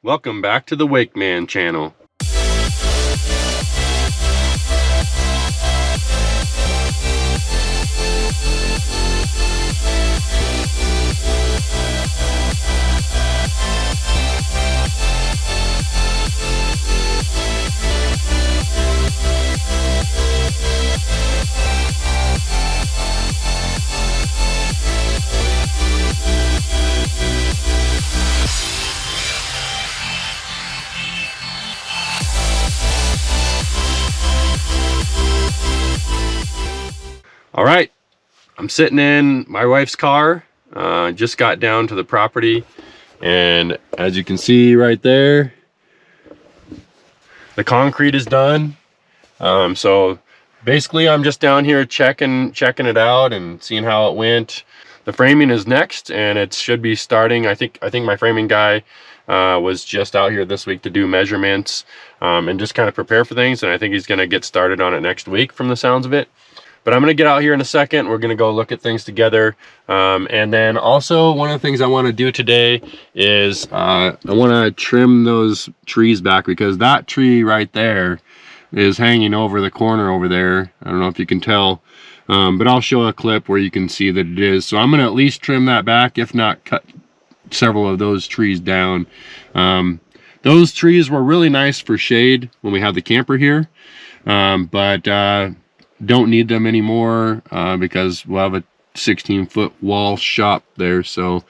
Welcome back to the MANN channel. All right, I'm sitting in my wife's car. Just got down to the property, and as you can see right there, the concrete is done. So basically I'm just down here checking it out and seeing how it went. The framing is next, and it should be starting. I think my framing guy was just out here this week to do measurements and just kind of prepare for things, and I think he's going to get started on it next week from the sounds of it. But I'm going to get out here in a second. We're going to go look at things together. And then also one of the things I want to do today is I want to trim those trees back, because that tree right there is hanging over the corner over there. I don't know if you can tell, but I'll show a clip where you can see that it is. So I'm going to at least trim that back, if not cut several of those trees down. Those trees were really nice for shade when we had the camper here, but don't need them anymore because we'll have a 16-foot wall shop there. So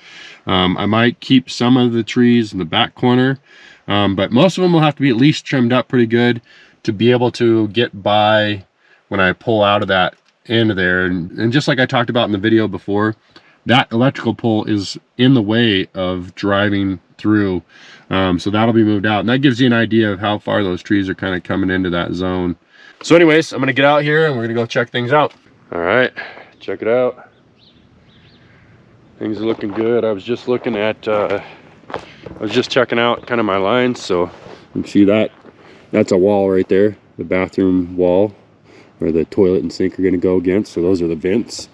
I might keep some of the trees in the back corner, but most of them will have to be at least trimmed up pretty good to be able to get by when I pull out of that end there. And just like I talked about in the video before, that electrical pole is in the way of driving through, so that'll be moved out, and that gives you an idea of how far those trees are kind of coming into that zone. So anyways, I'm gonna get out here and we're gonna go check things out. All right, check it out. Things are looking good. I was just looking at, I was just checking out kind of my lines. So you can see that, that's a wall right there, the bathroom wall where the toilet and sink are gonna go against. So those are the vents.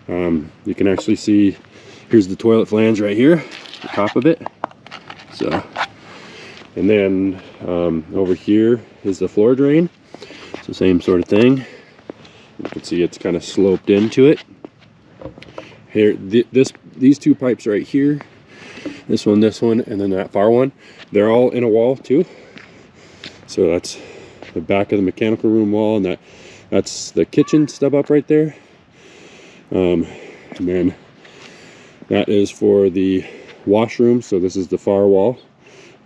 You can actually see, here's the toilet flange right here, the top of it. So, and then over here is the floor drain. It's the same sort of thing. You can see it's kind of sloped into it. Here, these two pipes right here, this one, and then that far one, they're all in a wall too. So that's the back of the mechanical room wall, and that's the kitchen stub up right there. And then that is for the washroom. So this is the far wall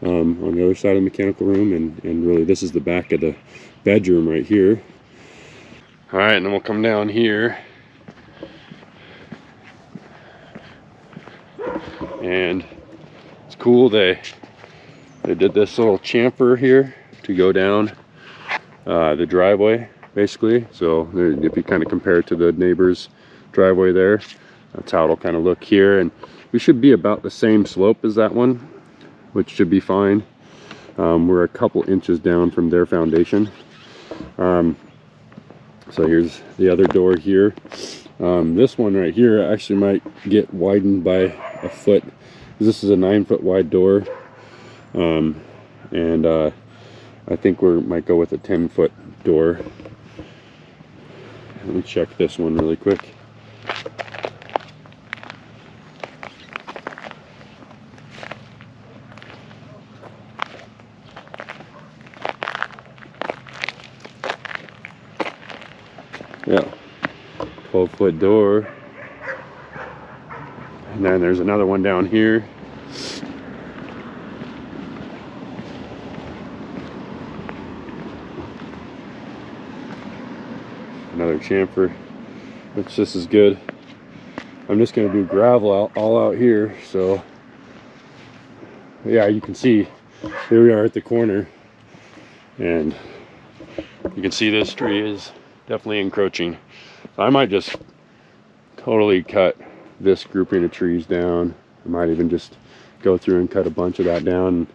on the other side of the mechanical room, and really this is the back of the bedroom right here. All right, and then we'll come down here, and it's cool, they did this little chamfer here to go down the driveway basically. So if you kind of compare it to the neighbor's driveway there, that's how it'll kind of look here. And we should be about the same slope as that one, which should be fine. We're a couple inches down from their foundation. So here's the other door here. This one right here actually might get widened by a foot. This is a 9-foot wide door, and I think we might go with a 10-foot door. Let me check this one really quick. Yeah, 12-foot door. And then there's another one down here. Another chamfer, which this is good. I'm just going to do gravel all out here. So yeah, you can see here we are at the corner, and you can see this tree is definitely encroaching. So I might just totally cut this grouping of trees down. I might even just go through and cut a bunch of that down and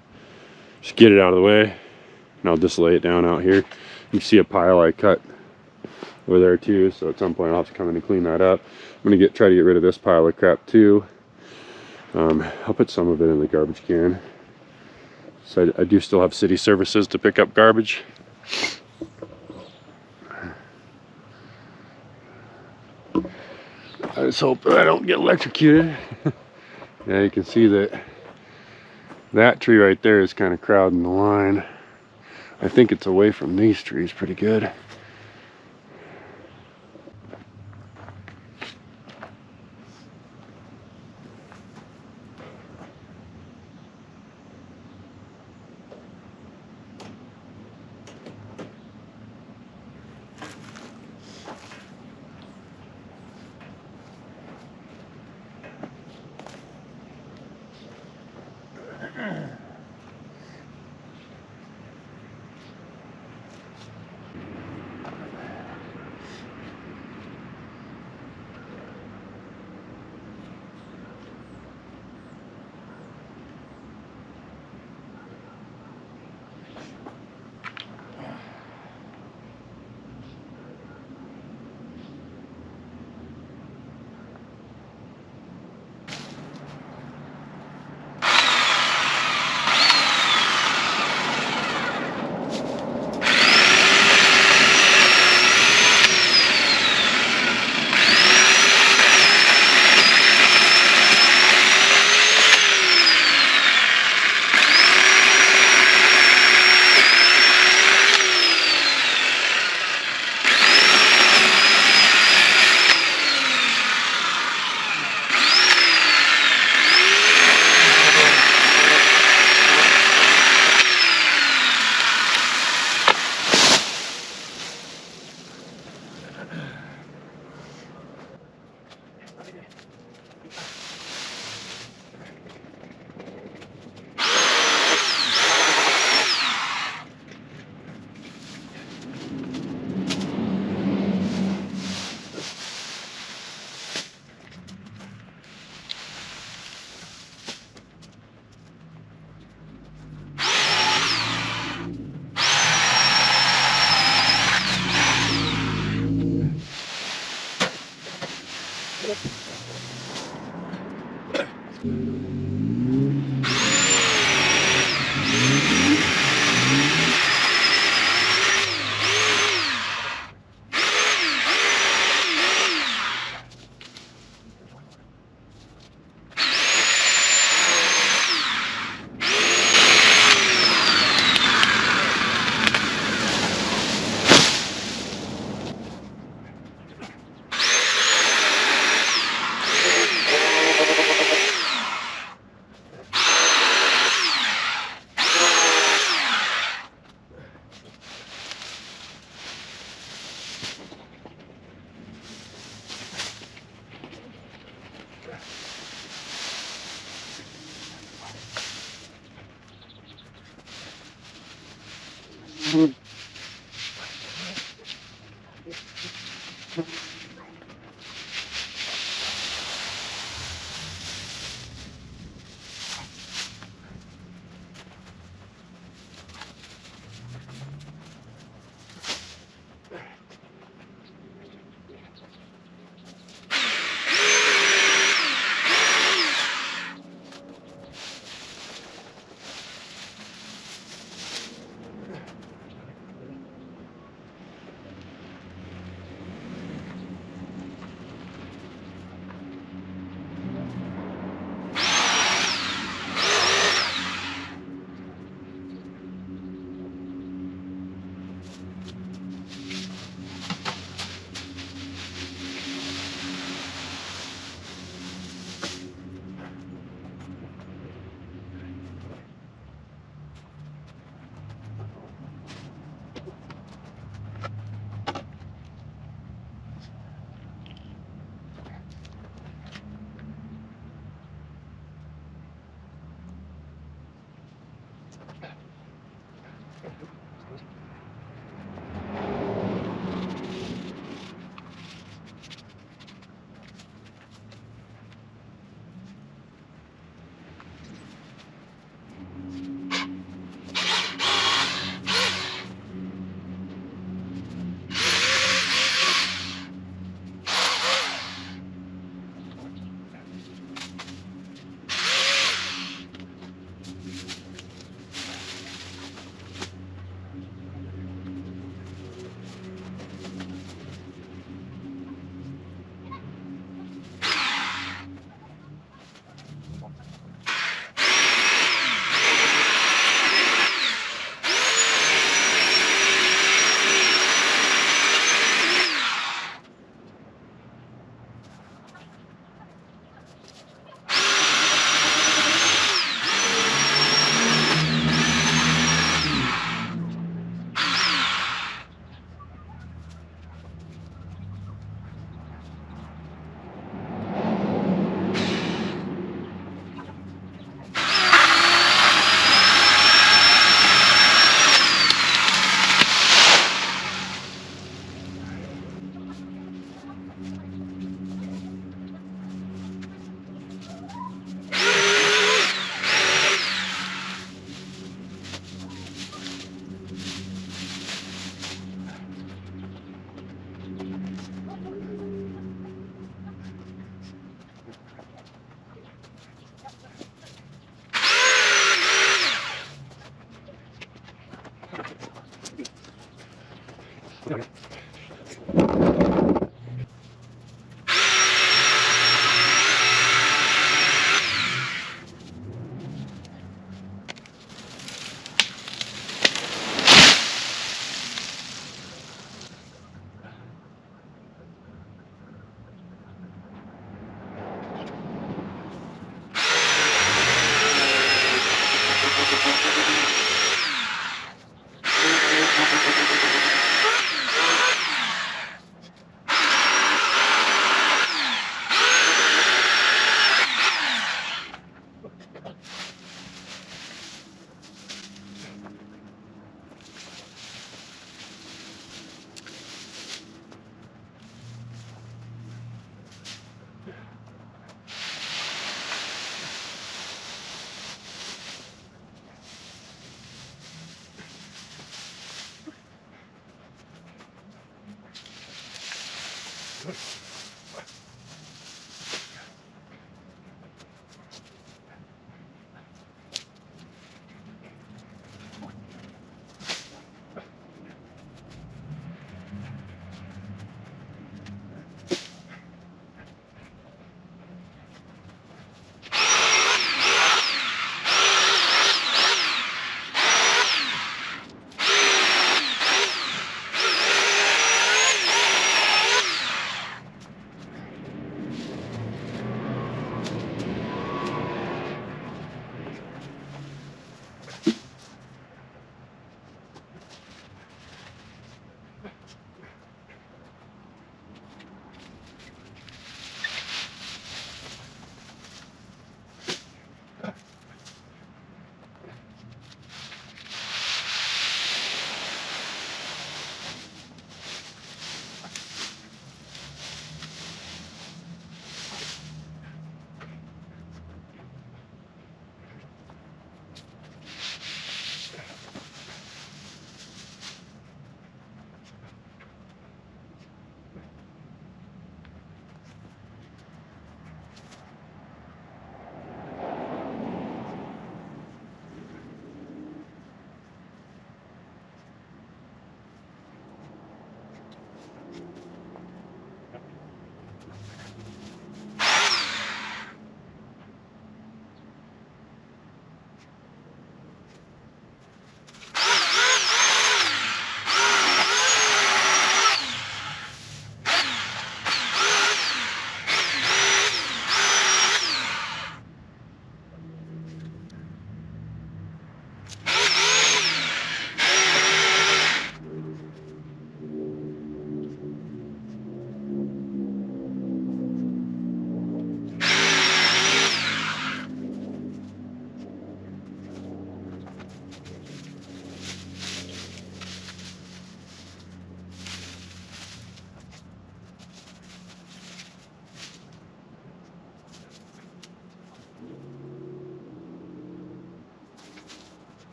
just get it out of the way, and I'll just lay it down out here. You can see a pile I cut over there too, so at some point I'll have to come in and clean that up. I'm gonna try to get rid of this pile of crap too. I'll put some of it in the garbage can. So I do still have city services to pick up garbage. I just hope that I don't get electrocuted. Yeah, you can see that that tree right there is kind of crowding the line. I think it's away from these trees pretty good.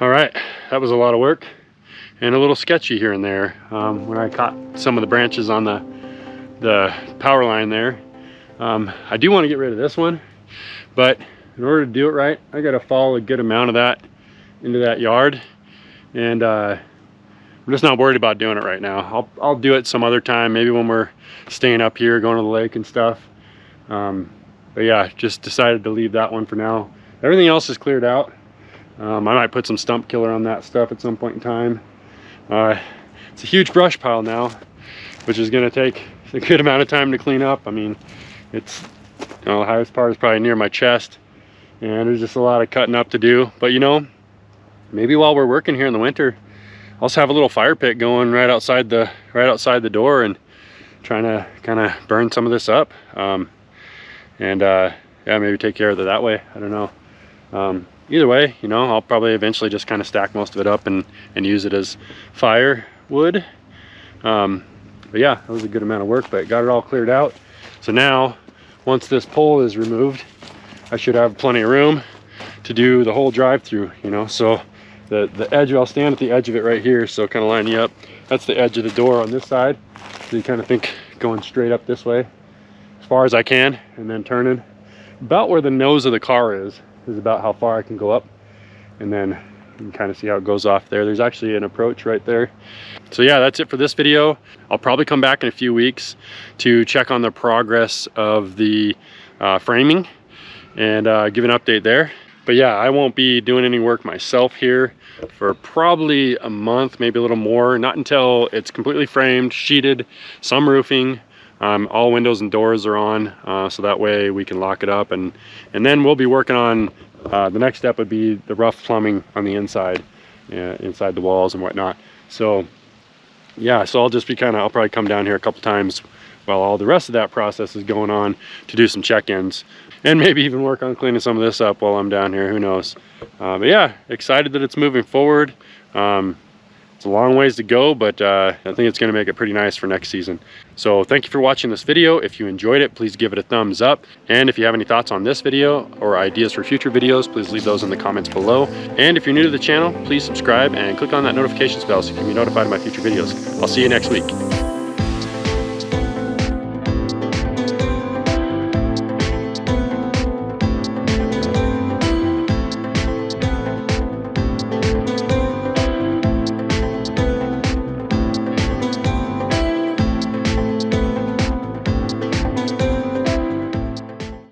All right, that was a lot of work and a little sketchy here and there. When I caught some of the branches on the power line there. I do want to get rid of this one, but in order to do it right, I got to follow a good amount of that into that yard, and I'm just not worried about doing it right now. I'll do it some other time, maybe when we're staying up here, going to the lake and stuff. But yeah, just decided to leave that one for now. Everything else is cleared out. I might put some stump killer on that stuff at some point in time. It's a huge brush pile now, which is going to take a good amount of time to clean up. I mean, it's, you know, the highest part is probably near my chest, and there's just a lot of cutting up to do. But you know, maybe while we're working here in the winter, I'll also have a little fire pit going right outside the door and trying to kind of burn some of this up. Yeah, maybe take care of it that way. I don't know. Either way, you know, I'll probably eventually just kind of stack most of it up and use it as firewood. But yeah, that was a good amount of work, but got it all cleared out. So now, once this pole is removed, I should have plenty of room to do the whole drive-through, you know. So the edge, I'll stand at the edge of it right here, so kind of line you up. That's the edge of the door on this side. So you kind of think going straight up this way as far as I can, and then turning about where the nose of the car is about how far I can go up, and then you can kind of see how it goes off there. There's actually an approach right there. So yeah, that's it for this video. I'll probably come back in a few weeks to check on the progress of the framing and give an update there. But yeah, I won't be doing any work myself here for probably a month, maybe a little more, not until it's completely framed, sheeted, some roofing, all windows and doors are on, so that way we can lock it up, and then we'll be working on the next step would be the rough plumbing on the inside, inside the walls and whatnot. So yeah, so I'll just be I'll probably come down here a couple times while all the rest of that process is going on to do some check-ins, and maybe even work on cleaning some of this up while I'm down here, who knows. But yeah, excited that it's moving forward. It's a long ways to go, but I think it's going to make it pretty nice for next season. So thank you for watching this video. If you enjoyed it, please give it a thumbs up. And if you have any thoughts on this video or ideas for future videos, please leave those in the comments below. And if you're new to the channel, please subscribe and click on that notifications bell so you can be notified of my future videos. I'll see you next week.